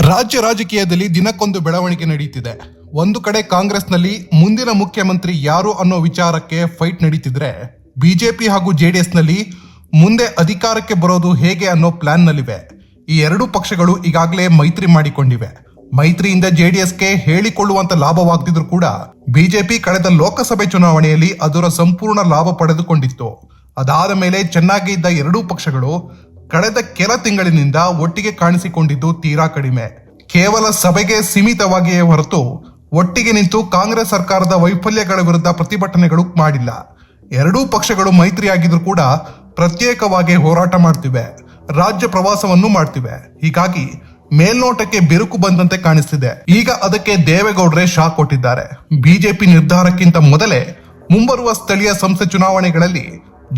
ರಾಜ್ಯ ರಾಜಕೀಯದಲ್ಲಿ ದಿನಕ್ಕೊಂದು ಬೆಳವಣಿಗೆ ನಡೆಯುತ್ತಿದೆ. ಒಂದು ಕಡೆ ಕಾಂಗ್ರೆಸ್ನಲ್ಲಿ ಮುಂದಿನ ಮುಖ್ಯಮಂತ್ರಿ ಯಾರು ಅನ್ನೋ ವಿಚಾರಕ್ಕೆ ಫೈಟ್ ನಡೀತಿದ್ರೆ, ಬಿಜೆಪಿ ಹಾಗೂ ಜೆಡಿಎಸ್ನಲ್ಲಿ ಮುಂದೆ ಅಧಿಕಾರಕ್ಕೆ ಬರೋದು ಹೇಗೆ ಅನ್ನೋ ಪ್ಲಾನ್ನಲ್ಲಿವೆ. ಈ ಎರಡೂ ಪಕ್ಷಗಳು ಈಗಾಗಲೇ ಮೈತ್ರಿ ಮಾಡಿಕೊಂಡಿವೆ. ಮೈತ್ರಿಯಿಂದ ಜೆಡಿಎಸ್ಗೆ ಹೇಳಿಕೊಳ್ಳುವಂತ ಲಾಭವಾಗದಿದ್ರೂ ಕೂಡ ಬಿಜೆಪಿ ಕಳೆದ ಲೋಕಸಭೆ ಚುನಾವಣೆಯಲ್ಲಿ ಅದರ ಸಂಪೂರ್ಣ ಲಾಭ ಪಡೆದುಕೊಂಡಿತ್ತು. ಅದಾದ ಮೇಲೆ ಚೆನ್ನಾಗಿ ಇದ್ದ ಎರಡೂ ಪಕ್ಷಗಳು ಕಳೆದ ಕೆಲ ತಿಂಗಳಿನಿಂದ ಒಟ್ಟಿಗೆ ಕಾಣಿಸಿಕೊಂಡಿದ್ದು ತೀರಾ ಕಡಿಮೆ. ಕೇವಲ ಸಭೆಗೆ ಸೀಮಿತವಾಗಿಯೇ ಹೊರತು ಒಟ್ಟಿಗೆ ನಿಂತು ಕಾಂಗ್ರೆಸ್ ಸರ್ಕಾರದ ವೈಫಲ್ಯಗಳ ವಿರುದ್ಧ ಪ್ರತಿಭಟನೆಗಳು ಮಾಡಿಲ್ಲ. ಎರಡೂ ಪಕ್ಷಗಳು ಮೈತ್ರಿಯಾಗಿದ್ರು ಕೂಡ ಪ್ರತ್ಯೇಕವಾಗಿ ಹೋರಾಟ ಮಾಡ್ತಿವೆ, ರಾಜ್ಯ ಪ್ರವಾಸವನ್ನು ಮಾಡ್ತಿವೆ. ಹೀಗಾಗಿ ಮೇಲ್ನೋಟಕ್ಕೆ ಬಿರುಕು ಬಂದಂತೆ ಕಾಣಿಸ್ತಿದೆ. ಈಗ ಅದಕ್ಕೆ ದೇವೇಗೌಡರೇ ಶಾಕ್ ಕೊಟ್ಟಿದ್ದಾರೆ. ಬಿಜೆಪಿ ನಿರ್ಧಾರಕ್ಕಿಂತ ಮೊದಲೇ ಮುಂಬರುವ ಸ್ಥಳೀಯ ಸಂಸ್ಥೆ ಚುನಾವಣೆಗಳಲ್ಲಿ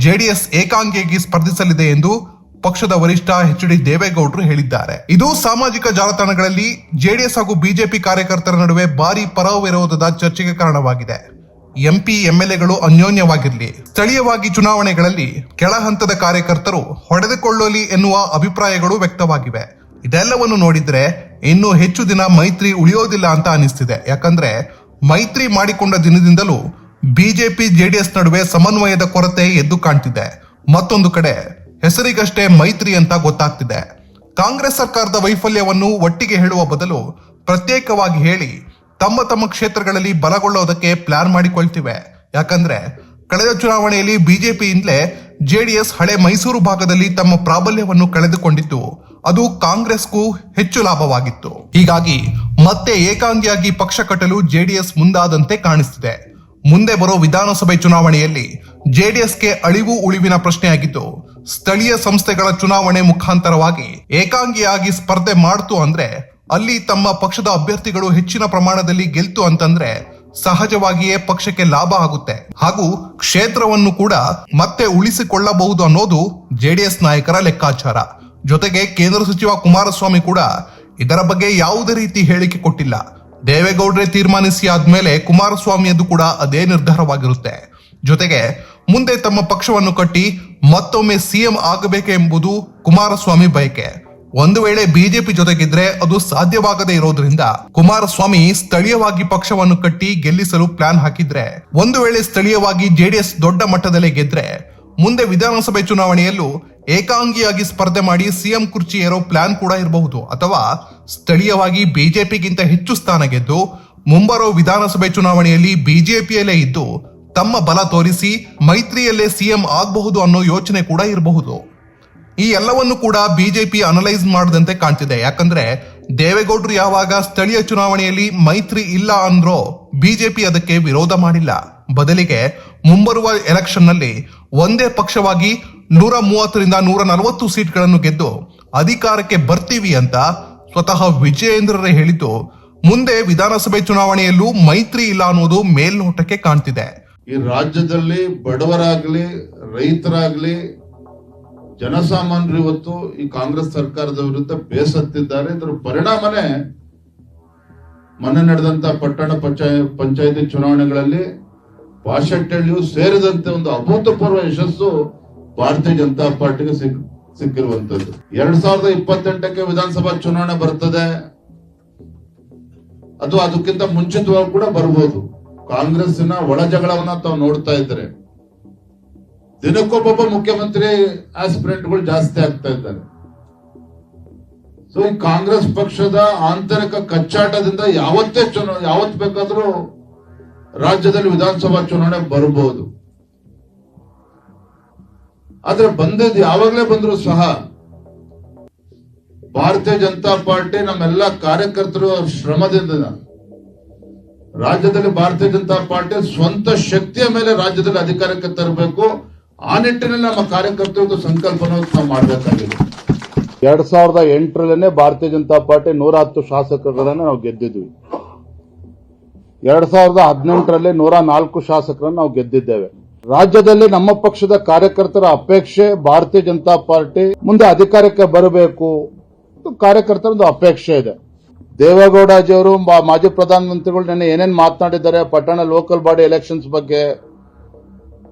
ಜೆಡಿಎಸ್ ಏಕಾಂಗಿಯಾಗಿ ಸ್ಪರ್ಧಿಸಲಿದೆ ಎಂದು ಪಕ್ಷದ ವರಿಷ್ಠ ಎಚ್.ಡಿ. ದೇವೇಗೌಡರು ಹೇಳಿದ್ದಾರೆ. ಇದು ಸಾಮಾಜಿಕ ಜಾಲತಾಣಗಳಲ್ಲಿ ಜೆಡಿಎಸ್ ಹಾಗೂ ಬಿಜೆಪಿ ಕಾರ್ಯಕರ್ತರ ನಡುವೆ ಭಾರಿ ಪರವಿರೋಧದ ಚರ್ಚೆಗೆ ಕಾರಣವಾಗಿದೆ. ಎಂಪಿ ಎಂಎಲ್ಎಗಳು ಅನ್ಯೋನ್ಯವಾಗಿರಲಿ, ಸ್ಥಳೀಯವಾಗಿ ಚುನಾವಣೆಗಳಲ್ಲಿ ಕೆಳ ಹಂತದ ಕಾರ್ಯಕರ್ತರು ಹೊಡೆದುಕೊಳ್ಳಲಿ ಎನ್ನುವ ಅಭಿಪ್ರಾಯಗಳು ವ್ಯಕ್ತವಾಗಿವೆ. ಇದೆಲ್ಲವನ್ನು ನೋಡಿದ್ರೆ ಇನ್ನು ಹೆಚ್ಚು ದಿನ ಮೈತ್ರಿ ಉಳಿಯೋದಿಲ್ಲ ಅಂತ ಅನಿಸ್ತಿದೆ. ಯಾಕಂದ್ರೆ ಮೈತ್ರಿ ಮಾಡಿಕೊಂಡ ದಿನದಿಂದಲೂ ಬಿಜೆಪಿ ಜೆಡಿಎಸ್ ನಡುವೆ ಸಮನ್ವಯದ ಕೊರತೆ ಎದ್ದು ಕಾಣ್ತಿದೆ. ಮತ್ತೊಂದು ಕಡೆ ಹೆಸರಿಗಷ್ಟೇ ಮೈತ್ರಿ ಅಂತ ಗೊತ್ತಾಗ್ತಿದೆ. ಕಾಂಗ್ರೆಸ್ ಸರ್ಕಾರದ ವೈಫಲ್ಯವನ್ನು ಒಟ್ಟಿಗೆ ಹೇಳುವ ಬದಲು ಪ್ರತ್ಯೇಕವಾಗಿ ಹೇಳಿ ತಮ್ಮ ತಮ್ಮ ಕ್ಷೇತ್ರಗಳಲ್ಲಿ ಬಲಗೊಳ್ಳೋದಕ್ಕೆ ಪ್ಲಾನ್ ಮಾಡಿಕೊಳ್ತಿವೆ. ಯಾಕಂದ್ರೆ ಕಳೆದ ಚುನಾವಣೆಯಲ್ಲಿ ಬಿಜೆಪಿಯಿಂದಲೇ ಜೆಡಿಎಸ್ ಹಳೆ ಮೈಸೂರು ಭಾಗದಲ್ಲಿ ತಮ್ಮ ಪ್ರಾಬಲ್ಯವನ್ನು ಕಳೆದುಕೊಂಡಿದ್ದು ಅದು ಕಾಂಗ್ರೆಸ್ಗೂ ಹೆಚ್ಚು ಲಾಭವಾಗಿತ್ತು. ಹೀಗಾಗಿ ಮತ್ತೆ ಏಕಾಂಗಿಯಾಗಿ ಪಕ್ಷ ಕಟ್ಟಲು ಜೆಡಿಎಸ್ ಮುಂದಾದಂತೆ ಕಾಣಿಸ್ತಿದೆ. ಮುಂದೆ ಬರೋ ವಿಧಾನಸಭೆ ಚುನಾವಣೆಯಲ್ಲಿ ಜೆಡಿಎಸ್ಗೆ ಅಳಿವು ಉಳಿವಿನ ಪ್ರಶ್ನೆಯಾಗಿದ್ದು, ಸ್ಥಳೀಯ ಸಂಸ್ಥೆಗಳ ಚುನಾವಣೆ ಮುಖಾಂತರವಾಗಿ ಏಕಾಂಗಿಯಾಗಿ ಸ್ಪರ್ಧೆ ಮಾಡ್ತು ಅಂದ್ರೆ ಅಲ್ಲಿ ತಮ್ಮ ಪಕ್ಷದ ಅಭ್ಯರ್ಥಿಗಳು ಹೆಚ್ಚಿನ ಪ್ರಮಾಣದಲ್ಲಿ ಗೆಲ್ತು ಅಂತಂದ್ರೆ ಸಹಜವಾಗಿಯೇ ಪಕ್ಷಕ್ಕೆ ಲಾಭ ಆಗುತ್ತೆ ಹಾಗೂ ಕ್ಷೇತ್ರವನ್ನು ಕೂಡ ಮತ್ತೆ ಉಳಿಸಿಕೊಳ್ಳಬಹುದು ಅನ್ನೋದು ಜೆಡಿಎಸ್ ನಾಯಕರ ಲೆಕ್ಕಾಚಾರ. ಜೊತೆಗೆ ಕೇಂದ್ರ ಸಚಿವ ಕುಮಾರಸ್ವಾಮಿ ಕೂಡ ಇದರ ಬಗ್ಗೆ ಯಾವುದೇ ರೀತಿ ಹೇಳಿಕೆ ಕೊಟ್ಟಿಲ್ಲ. ದೇವೇಗೌಡರೇ ತೀರ್ಮಾನಿಸಿ ಆದ್ಮೇಲೆ ಕುಮಾರಸ್ವಾಮಿಯದ್ದು ಕೂಡ ಅದೇ ನಿರ್ಧಾರವಾಗಿರುತ್ತೆ. ಜೊತೆಗೆ ಮುಂದೆ ತಮ್ಮ ಪಕ್ಷವನ್ನು ಕಟ್ಟಿ ಮತ್ತೊಮ್ಮೆ ಸಿಎಂ ಆಗಬೇಕೆಂಬುದು ಕುಮಾರಸ್ವಾಮಿ ಬಯಕೆ. ಒಂದು ವೇಳೆ ಬಿಜೆಪಿ ಜೊತೆಗಿದ್ರೆ ಅದು ಸಾಧ್ಯವಾಗದೇ ಇರೋದ್ರಿಂದ ಕುಮಾರಸ್ವಾಮಿ ಸ್ಥಳೀಯವಾಗಿ ಪಕ್ಷವನ್ನು ಕಟ್ಟಿ ಗೆಲ್ಲಿಸಲು ಪ್ಲಾನ್ ಹಾಕಿದ್ರೆ, ಒಂದು ವೇಳೆ ಸ್ಥಳೀಯವಾಗಿ ಜೆಡಿಎಸ್ ದೊಡ್ಡ ಮಟ್ಟದಲ್ಲಿ ಗೆದ್ರೆ ಮುಂದೆ ವಿಧಾನಸಭೆ ಚುನಾವಣೆಯಲ್ಲೂ ಏಕಾಂಗಿಯಾಗಿ ಸ್ಪರ್ಧೆ ಮಾಡಿ ಸಿಎಂ ಕುರ್ಚಿ ಏರೋ ಪ್ಲಾನ್ ಕೂಡ ಇರಬಹುದು. ಅಥವಾ ಸ್ಥಳೀಯವಾಗಿ ಬಿಜೆಪಿಗಿಂತ ಹೆಚ್ಚು ಸ್ಥಾನ ಗೆದ್ದು ಮುಂಬರೋ ವಿಧಾನಸಭೆ ಚುನಾವಣೆಯಲ್ಲಿ ಬಿಜೆಪಿಯಲ್ಲೇ ಇದ್ದು ತಮ್ಮ ಬಲ ತೋರಿಸಿ ಮೈತ್ರಿಯಲ್ಲೇ ಸಿಎಂ ಆಗಬಹುದು ಅನ್ನೋ ಯೋಚನೆ ಕೂಡ ಇರಬಹುದು. ಈ ಎಲ್ಲವನ್ನು ಕೂಡ ಬಿಜೆಪಿ ಅನಲೈಸ್ ಮಾಡದಂತೆ ಕಾಣ್ತಿದೆ. ಯಾಕಂದ್ರೆ ದೇವೇಗೌಡರು ಯಾವಾಗ ಸ್ಥಳೀಯ ಚುನಾವಣೆಯಲ್ಲಿ ಮೈತ್ರಿ ಇಲ್ಲ ಅಂದ್ರೋ ಬಿಜೆಪಿ ಅದಕ್ಕೆ ವಿರೋಧ ಮಾಡಿಲ್ಲ. ಬದಲಿಗೆ ಮುಂಬರುವ ಎಲೆಕ್ಷನ್ ನಲ್ಲಿ ಒಂದೇ ಪಕ್ಷವಾಗಿ 130ರಿಂದ 140 ಸೀಟ್ಗಳನ್ನು ಗೆದ್ದು ಅಧಿಕಾರಕ್ಕೆ ಬರ್ತೀವಿ ಅಂತ ಸ್ವತಃ ವಿಜಯೇಂದ್ರರೇ ಹೇಳಿದ್ದು, ಮುಂದೆ ವಿಧಾನಸಭೆ ಚುನಾವಣೆಯಲ್ಲೂ ಮೈತ್ರಿ ಇಲ್ಲ ಅನ್ನೋದು ಮೇಲ್ನೋಟಕ್ಕೆ ಕಾಣ್ತಿದೆ. ಈ ರಾಜ್ಯದಲ್ಲಿ ಬಡವರಾಗ್ಲಿ, ರೈತರಾಗ್ಲಿ, ಜನಸಾಮಾನ್ಯರು ಇವತ್ತು ಈ ಕಾಂಗ್ರೆಸ್ ಸರ್ಕಾರದ ವಿರುದ್ಧ ಬೇಸತ್ತಿದ್ದಾರೆ. ಇದರ ಪರಿಣಾಮನೇ ಮೊನ್ನೆ ನಡೆದಂತ ಪಟ್ಟಣ ಪಂಚಾಯತಿ ಚುನಾವಣೆಗಳಲ್ಲಿ ವಾಶೆಟ್ಟಳ್ಳಿಯು ಸೇರಿದಂತೆ ಒಂದು ಅಭೂತಪೂರ್ವ ಯಶಸ್ಸು ಭಾರತೀಯ ಜನತಾ ಪಾರ್ಟಿಗೆ ಸಿಕ್ಕಿರುವಂತದ್ದು. 2028ಕ್ಕೆ ವಿಧಾನಸಭಾ ಚುನಾವಣೆ ಬರ್ತದೆ. ಅದು ಅದಕ್ಕಿಂತ ಮುಂಚಿತವಾಗಿ ಕೂಡ ಬರ್ಬೋದು. ಕಾಂಗ್ರೆಸ್ಸಿನ ಒಳ ಜಗಳವನ್ನ ತಾವು ನೋಡ್ತಾ ಇದ್ದಾರೆ. ದಿನಕ್ಕೊಬ್ಬೊಬ್ಬ ಮುಖ್ಯಮಂತ್ರಿ ಆಸ್ಪಿರೆಂಟ್ಗಳು ಜಾಸ್ತಿ ಆಗ್ತಾ ಇದ್ದಾರೆ. ಸೊ ಈ ಕಾಂಗ್ರೆಸ್ ಪಕ್ಷದ ಆಂತರಿಕ ಕಚ್ಚಾಟದಿಂದ ಯಾವತ್ ಬೇಕಾದ್ರೂ ರಾಜ್ಯದಲ್ಲಿ ವಿಧಾನಸಭಾ ಚುನಾವಣೆ ಬರಬಹುದು. ಆದ್ರೆ ಬಂದಿದ್ದು ಯಾವಾಗಲೇ ಬಂದ್ರು ಸಹ ಭಾರತೀಯ ಜನತಾ ಪಾರ್ಟಿ ನಮ್ಮೆಲ್ಲ ಕಾರ್ಯಕರ್ತರು ಶ್ರಮದಿಂದ ರಾಜ್ಯದಲ್ಲಿ ಭಾರತೀಯ ಜನತಾ ಪಾರ್ಟಿ ಸ್ವಂತ ಶಕ್ತಿಯ ಮೇಲೆ ರಾಜ್ಯದಲ್ಲಿ ಅಧಿಕಾರಕ್ಕೆ ತರಬೇಕು. ಆ ನಿಟ್ಟಿನಲ್ಲಿ ನಮ್ಮ ಕಾರ್ಯಕರ್ತರು ಸಂಕಲ್ಪವನ್ನು ನಾವು ಮಾಡಬೇಕಾಗಿದೆ. 2008ರಲ್ಲೇ ಭಾರತೀಯ ಜನತಾ ಪಾರ್ಟಿ 110 ಶಾಸಕರನ್ನ ನಾವು ಗೆದ್ದಿದ್ವಿ. 2018ರಲ್ಲಿ 104 ಶಾಸಕರನ್ನು ನಾವು ಗೆದ್ದಿದ್ದೇವೆ. ರಾಜ್ಯದಲ್ಲಿ ನಮ್ಮ ಪಕ್ಷದ ಕಾರ್ಯಕರ್ತರ ಅಪೇಕ್ಷೆ ಭಾರತೀಯ ಜನತಾ ಪಾರ್ಟಿ ಮುಂದೆ ಅಧಿಕಾರಕ್ಕೆ ಬರಬೇಕು, ಕಾರ್ಯಕರ್ತರ ಅಪೇಕ್ಷೆ ಇದೆ. ದೇವೇಗೌಡಜಿಯವರು ಮಾಜಿ ಪ್ರಧಾನಮಂತ್ರಿಗಳು ನೆನ್ನೆ ಏನೇನು ಮಾತನಾಡಿದ್ದಾರೆ ಪಟ್ಟಣ ಲೋಕಲ್ ಬಾಡಿ ಎಲೆಕ್ಷನ್ಸ್ ಬಗ್ಗೆ,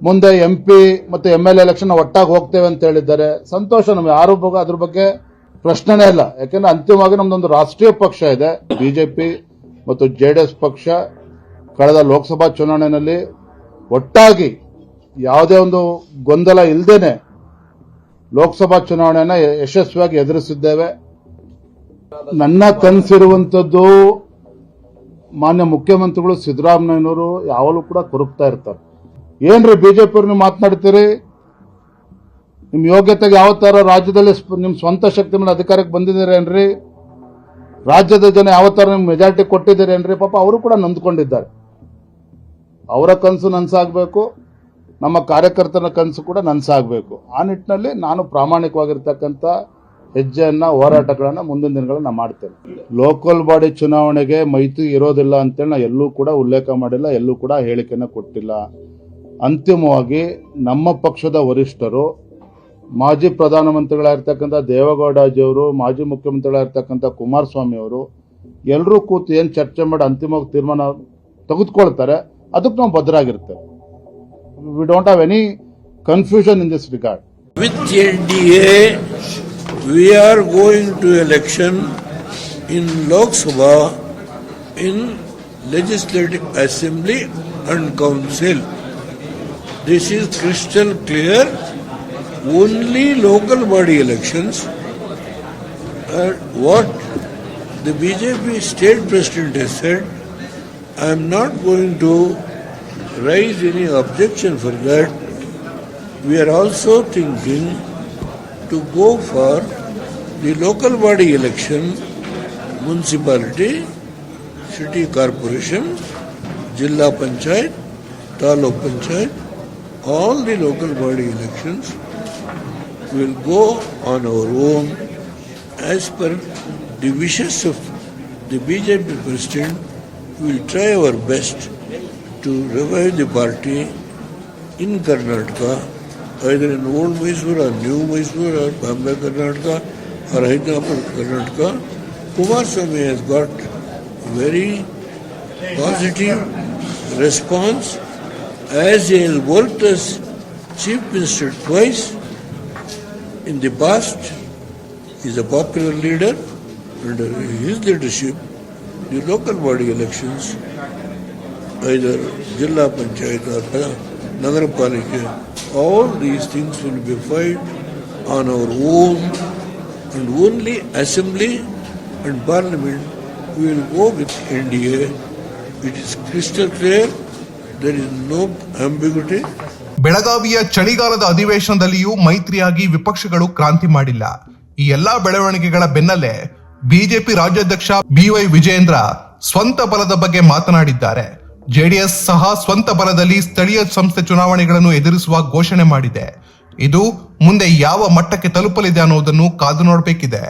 ಮುಂದೆ ಎಂಪಿ ಮತ್ತು ಎಂಎಲ್ಎ ಎಲೆಕ್ಷನ್ ಒಟ್ಟಾಗಿ ಹೋಗ್ತೇವೆ ಅಂತ ಹೇಳಿದ್ದಾರೆ. ಸಂತೋಷ, ನಮ್ಗೆ ಯಾರು ಅದ್ರ ಬಗ್ಗೆ ಪ್ರಶ್ನೆನೇ ಇಲ್ಲ. ಯಾಕಂದ್ರೆ ಅಂತಿಮವಾಗಿ ನಮ್ದೊಂದು ರಾಷ್ಟ್ರೀಯ ಪಕ್ಷ ಇದೆ. ಬಿಜೆಪಿ ಮತ್ತು ಜೆಡಿಎಸ್ ಪಕ್ಷ ಕಳೆದ ಲೋಕಸಭಾ ಚುನಾವಣೆಯಲ್ಲಿ ಒಟ್ಟಾಗಿ ಯಾವುದೇ ಒಂದು ಗೊಂದಲ ಇಲ್ಲದೇನೆ ಲೋಕಸಭಾ ಚುನಾವಣೆಯನ್ನ ಯಶಸ್ವಿಯಾಗಿ ಎದುರಿಸಿದ್ದೇವೆ. ನನ್ನ ಕನಸಿರುವಂತದ್ದು ಮಾನ್ಯ ಮುಖ್ಯಮಂತ್ರಿಗಳು ಸಿದ್ದರಾಮಯ್ಯನವರು ಯಾವಾಗಲೂ ಕೂಡ ಕೊರಗ್ತಾ ಇರ್ತಾರೆ. ಏನ್ರಿ ಬಿಜೆಪಿ ನೀವು ಮಾತನಾಡ್ತೀರಿ? ನಿಮ್ ಯೋಗ್ಯತೆಗೆ ಯಾವ ತರ ರಾಜ್ಯದಲ್ಲಿ ನಿಮ್ ಸ್ವಂತ ಶಕ್ತಿ ಮೇಲೆ ಅಧಿಕಾರಕ್ಕೆ ಬಂದಿದ್ದೀರೇನ್ರಿ? ರಾಜ್ಯದ ಜನ ಯಾವ ತರ ನಿಮ್ ಮೆಜಾರಿಟಿ ಕೊಟ್ಟಿದ್ದೀರೇನ್ರಿ? ಪಾಪ ಅವರು ಕೂಡ ನೊಂದ್ಕೊಂಡಿದ್ದಾರೆ. ಅವರ ಕನಸು ನನ್ಸಾಗಬೇಕು, ನಮ್ಮ ಕಾರ್ಯಕರ್ತರ ಕನಸು ಕೂಡ ನನ್ಸಾಗಬೇಕು. ಆ ನಿಟ್ಟಿನಲ್ಲಿ ನಾನು ಪ್ರಾಮಾಣಿಕವಾಗಿರ್ತಕ್ಕಂಥ ಹೆಜ್ಜೆಯನ್ನ, ಹೋರಾಟಗಳನ್ನ ಮುಂದಿನ ದಿನಗಳನ್ನ ಮಾಡ್ತೇನೆ. ಲೋಕಲ್ ಬಾಡಿ ಚುನಾವಣೆಗೆ ಮೈತ್ರಿ ಇರೋದಿಲ್ಲ ಅಂತೇಳಿ ನಾ ಎಲ್ಲೂ ಕೂಡ ಉಲ್ಲೇಖ ಮಾಡಿಲ್ಲ, ಎಲ್ಲೂ ಕೂಡ ಹೇಳಿಕೆನ ಕೊಟ್ಟಿಲ್ಲ. ಅಂತಿಮವಾಗಿ ನಮ್ಮ ಪಕ್ಷದ ವರಿಷ್ಠರು, ಮಾಜಿ ಪ್ರಧಾನಮಂತ್ರಿಗಳಾಗಿರ್ತಕ್ಕಂಥ ದೇವೇಗೌಡಜಿಯವರು, ಮಾಜಿ ಮುಖ್ಯಮಂತ್ರಿಗಳಾಗಿರ್ತಕ್ಕಂಥ ಕುಮಾರಸ್ವಾಮಿ ಅವರು ಎಲ್ಲರೂ ಕೂತು ಏನ್ ಚರ್ಚೆ ಮಾಡಿ ಅಂತಿಮವಾಗಿ ತೀರ್ಮಾನ ತೆಗೆದುಕೊಳ್ತಾರೆ, ಅದಕ್ಕೆ ನಾವು ಬದ್ಧರಾಗಿರ್ತೇವೆ. We don't have any confusion in this regard. With NDA, we are going to election in Lok Sabha, in Legislative Assembly and Council. This is crystal clear. Only local body elections. What the BJP state president has said, I am not going to raise any objection for that. We are also thinking to go for the local body election, municipality, city corporation, Jilla Panchayat, Taluk Panchayat, all the local body elections will go on our own as per the wishes of the BJP president. We will try our best to revive the party in Karnataka, either in old Mysore or new Mysore or Bombay Karnataka or Hyderabad Karnataka. Kumaraswamy has got very positive response, as he has worked as Chief Minister twice in the past. He is a popular leader. Under his leadership, the local body elections, either Jilla Panchayat or Nagarapalika, all these things will be fought on our own, and only Assembly and Parliament will go with NDA. It is crystal clear. There is no ambiguity. ಬೆಳಗಾವಿಯ ಚಳಿಗಾಲದ ಅಧಿವೇಶನದಲ್ಲಿಯೂ ಮೈತ್ರಿಯಾಗಿ ವಿಪಕ್ಷಗಳು ಕ್ರಾಂತಿ ಮಾಡಿಲ್ಲ. ಈ ಎಲ್ಲಾ ಬೆಳವಣಿಗೆಗಳ ಬೆನ್ನಲ್ಲೇ BJP ರಾಜ್ಯಾಧ್ಯಕ್ಷ ಬಿವೈ ವಿಜಯೇಂದ್ರ ಸ್ವಂತ ಬಲದ ಬಗ್ಗೆ ಮಾತನಾಡಿದ್ದಾರೆ. ಜೆಡಿಎಸ್ ಸಹ ಸ್ವಂತ ಬಲದಲ್ಲಿ ಸ್ಥಳೀಯ ಸಂಸ್ಥೆ ಚುನಾವಣೆಗಳನ್ನು ಎದುರಿಸುವ ಘೋಷಣೆ ಮಾಡಿದೆ. ಇದು ಮುಂದೆ ಯಾವ ಮಟ್ಟಕ್ಕೆ ತಲುಪಲಿದೆ ಅನ್ನೋದನ್ನು ಕಾದು ನೋಡಬೇಕಿದೆ.